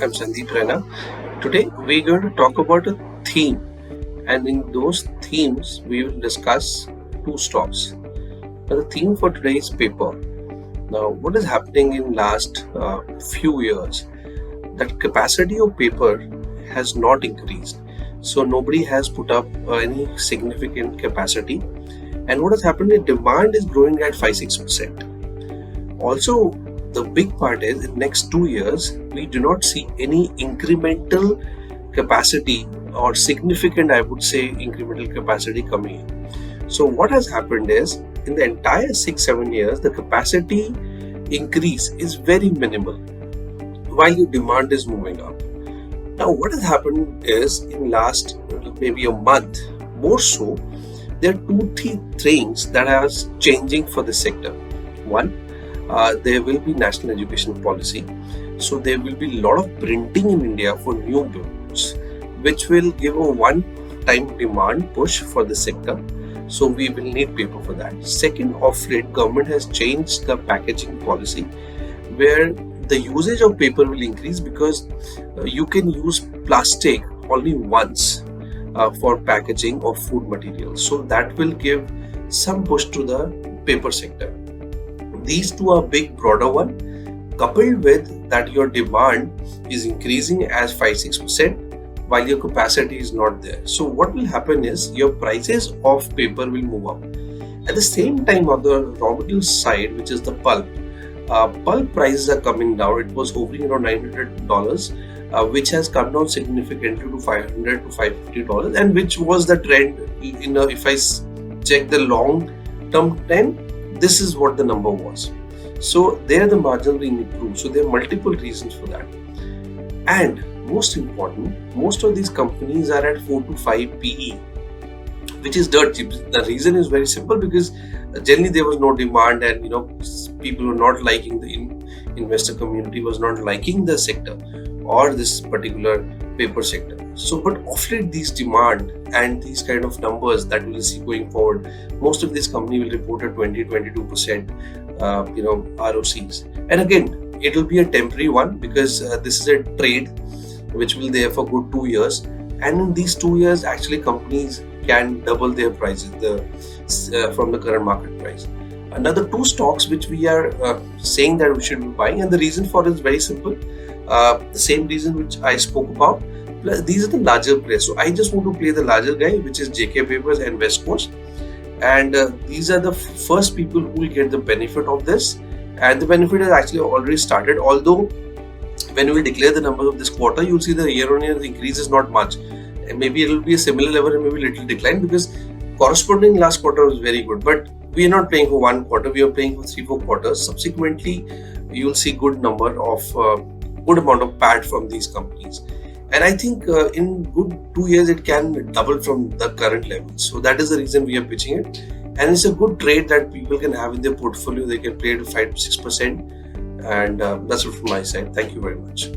I'm Sandeep Raina. Today we're going to talk about a theme, and in those themes we will discuss two stocks. Now, the theme for today is paper. Now, what is happening in last few years? That capacity of paper has not increased, so nobody has put up any significant capacity. And what has happened is demand is growing at 5-6%. Also, the big part is in next 2 years we do not see any incremental capacity or significant, I would say, incremental capacity coming in. So what has happened is in the entire 6-7 years the capacity increase is very minimal while your demand is moving up. Now what has happened is in last maybe a month more so, there are 2-3 things that are changing for the sector. One, there will be national education policy, so there will be a lot of printing in India for new books, which will give a one-time demand push for the sector. So we will need paper for that. Second, of late, government has changed the packaging policy, where the usage of paper will increase because you can use plastic only once for packaging of food materials. So that will give some push to the paper sector. These two are big, broader one, coupled with that your demand is increasing as 5-6% while your capacity is not there. So what will happen is your prices of paper will move up. At the same time, on the raw material side, which is the pulp prices are coming down. It was hovering around $900, which has come down significantly to $500 to $550, and which was the trend. If I check the long-term trend, this is what the number was. So there the margin will improve. So there are multiple reasons for that. And most important, most of these companies are at 4 to 5 PE, which is dirt cheap. The reason is very simple, because generally there was no demand, and people were not liking, the investor community was not liking the sector or this particular paper sector. So but of late these demand and these kind of numbers that we'll see going forward, most of these companies will report a 20-22% ROCs. And again, it will be a temporary one, because this is a trade which will there for good 2 years, and in these 2 years actually companies can double their prices from the current market price. Another 2 stocks which we are saying that we should be buying, and the reason for it is very simple. The same reason which I spoke about. Plus, these are the larger players. So I just want to play the larger guy, which is JK Papers and West Coast. And these are the first people who will get the benefit of this. And the benefit has actually already started. Although when we declare the numbers of this quarter, you'll see the year-on-year increase is not much. And maybe it will be a similar level and maybe a little decline, because corresponding last quarter was very good. But we are not playing for 1 quarter. We are playing for 3-4 quarters. Subsequently, you will see good number of good amount of PAT from these companies. And I think in good 2 years, it can double from the current level. So that is the reason we are pitching it. And it's a good trade that people can have in their portfolio. They can play to 5-6%. And that's it from my side. Thank you very much.